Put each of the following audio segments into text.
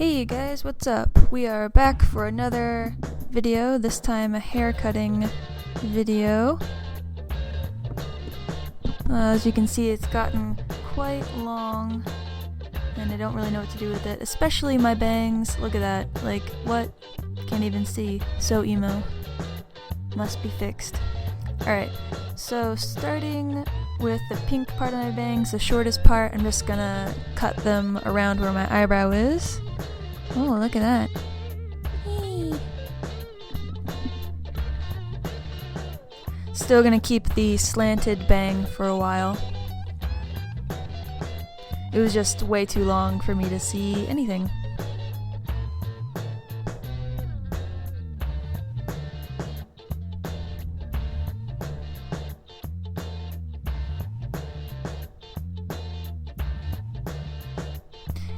Hey you guys, what's up? We are back for another video, this time a hair cutting video. As you can see, it's gotten quite long and I don't really know what to do with it, especially my bangs. Look at that, like what? Can't even see, so emo. Must be fixed. Alright, so starting with the pink part of my bangs, the shortest part, I'm just gonna cut them around where my eyebrow is. Oh, look at that. Eee. Still gonna keep the slanted bang for a while. It was just way too long for me to see anything.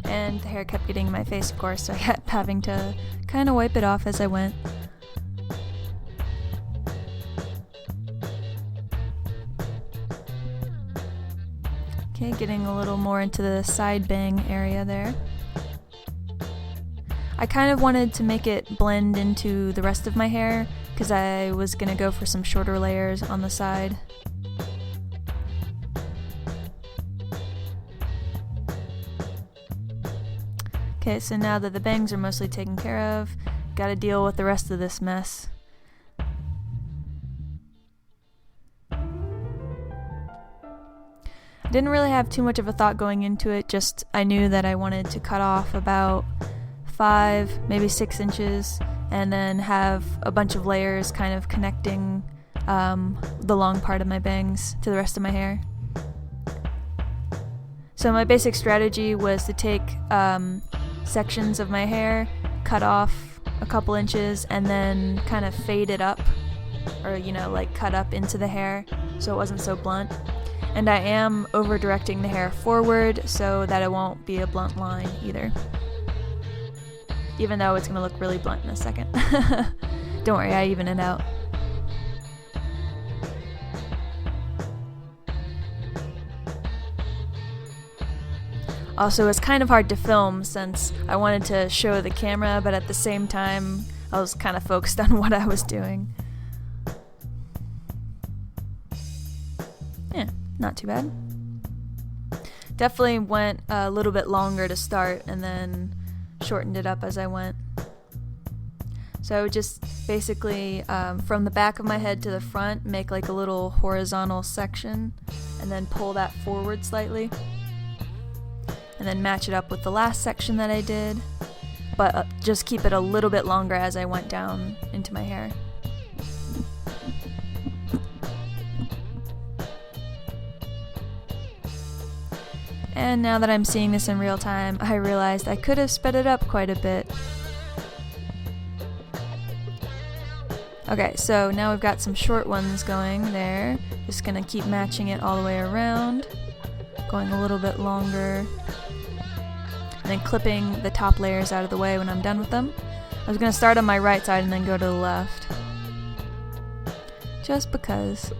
And the hair kept getting in my face, of course, so I kept having to kind of wipe it off as I went. Okay, getting a little more into the side bang area there. I kind of wanted to make it blend into the rest of my hair, because I was going to go for some shorter layers on the side. Okay, so now that the bangs are mostly taken care of, gotta deal with the rest of this mess. I didn't really have too much of a thought going into it, just I knew that I wanted to cut off about 5, maybe 6 inches, and then have a bunch of layers kind of connecting the long part of my bangs to the rest of my hair. So my basic strategy was to take sections of my hair, cut off a couple inches, and then kind of fade it up, or like cut up into the hair so it wasn't so blunt. And I am over directing the hair forward so that it won't be a blunt line either, even though it's gonna look really blunt in a second. Don't worry, I even it out. Also, it's kind of hard to film since I wanted to show the camera, but at the same time, I was kind of focused on what I was doing. Yeah, not too bad. Definitely went a little bit longer to start and then shortened it up as I went. So I would just basically, from the back of my head to the front, make like a little horizontal section and then pull that forward slightly. And then match it up with the last section that I did, but just keep it a little bit longer as I went down into my hair. And now that I'm seeing this in real time, I realized I could have sped it up quite a bit. Okay, so now we've got some short ones going there. Just gonna keep matching it all the way around, going a little bit longer. And then clipping the top layers out of the way when I'm done with them. I was going to start on my right side and then go to the left. Just because.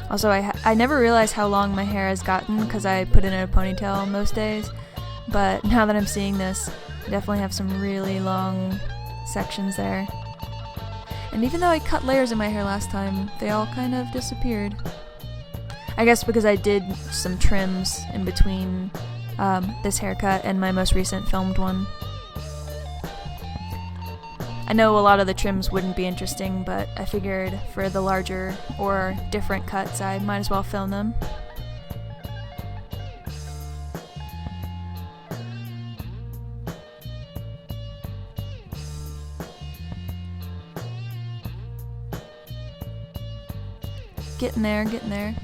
Also, I never realized how long my hair has gotten because I put it in a ponytail most days. But now that I'm seeing this, I definitely have some really long sections there. And even though I cut layers in my hair last time, they all kind of disappeared. I guess because I did some trims in between this haircut and my most recent filmed one. I know a lot of the trims wouldn't be interesting, but I figured for the larger or different cuts, I might as well film them. Getting there, getting there.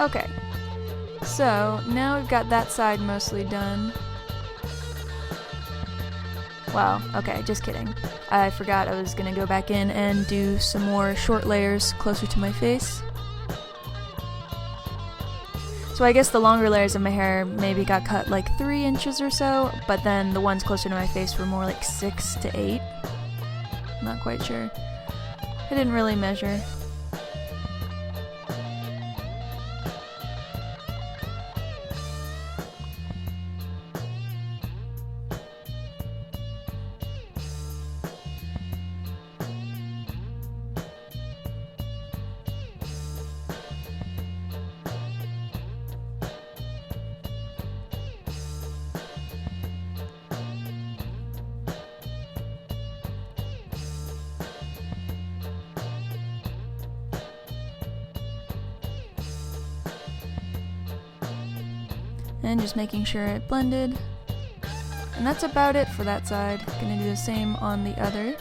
Okay, so now we've got that side mostly done. Wow, okay, just kidding. I forgot I was gonna go back in and do some more short layers closer to my face. So I guess the longer layers of my hair maybe got cut like 3 inches or so, but then the ones closer to my face were more like 6 to 8. Not quite sure. I didn't really measure. And just making sure it blended. And that's about it for that side. Gonna do the same on the other.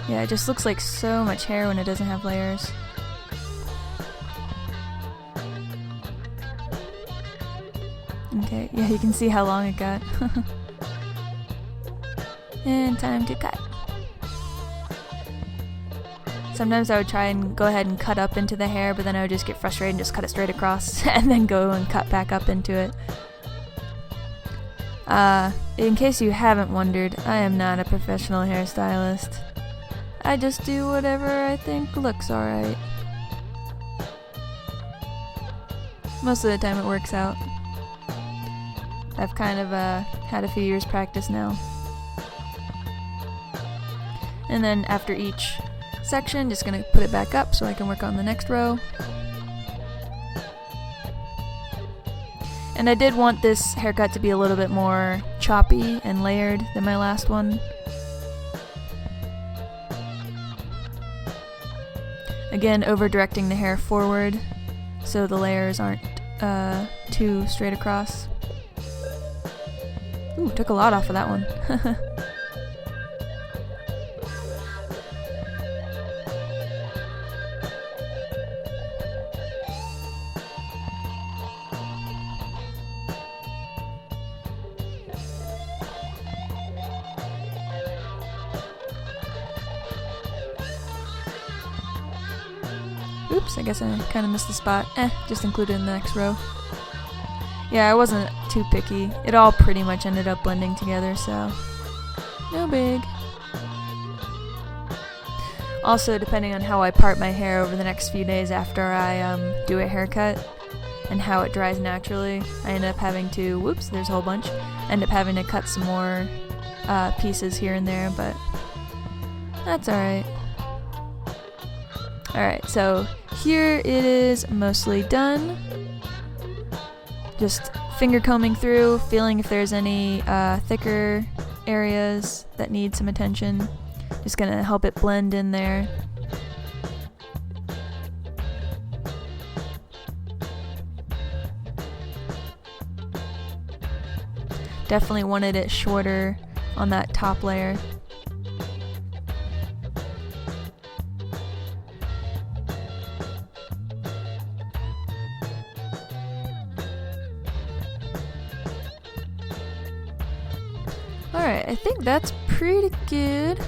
Yeah, it just looks like so much hair when it doesn't have layers. Okay, yeah, you can see how long it got. And time to cut. Sometimes I would try and go ahead and cut up into the hair, but then I would just get frustrated and just cut it straight across and then go and cut back up into it. In case you haven't wondered, I am not a professional hairstylist. I just do whatever I think looks alright. Most of the time it works out. I've kind of had a few years practice now. And then after each section, just gonna put it back up so I can work on the next row. And I did want this haircut to be a little bit more choppy and layered than my last one. Again, over directing the hair forward so the layers aren't too straight across. Ooh, took a lot off of that one. Oops, I guess I kind of missed the spot. Just include it in the next row. Yeah, I wasn't too picky. It all pretty much ended up blending together, so no big. Also, depending on how I part my hair over the next few days after I do a haircut and how it dries naturally, I end up having to, whoops, there's a whole bunch, end up having to cut some more pieces here and there, but that's alright. Alright, so here it is mostly done. Just finger combing through, feeling if there's any thicker areas that need some attention. Just gonna help it blend in there. Definitely wanted it shorter on that top layer. Alright, I think that's pretty good.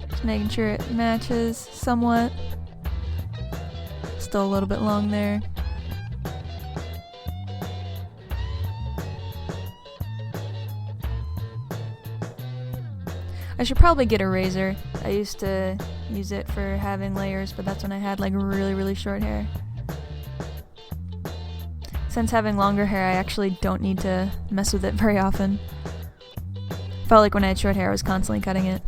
Just making sure it matches somewhat. Still a little bit long there. I should probably get a razor. I used to use it for having layers, but that's when I had like really, really short hair. Since having longer hair, I actually don't need to mess with it very often. Felt like when I had short hair, I was constantly cutting it.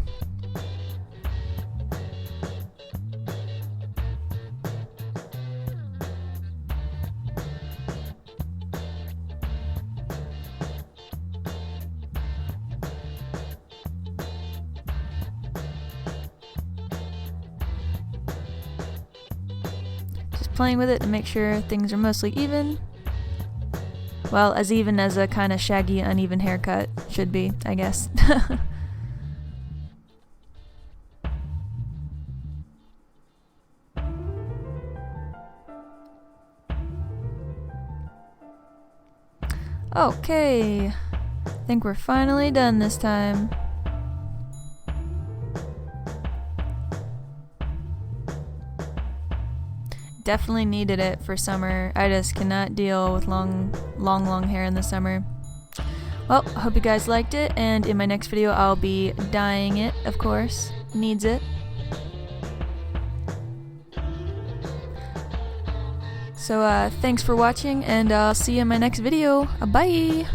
Just playing with it to make sure things are mostly even. Well, as even as a kind of shaggy, uneven haircut should be, I guess. Okay, I think we're finally done this time. Definitely needed it for summer. I just cannot deal with long hair in the summer. Well, I hope you guys liked it, and in my next video I'll be dyeing it, of course. Needs it. So thanks for watching, and I'll see you in my next video. Bye!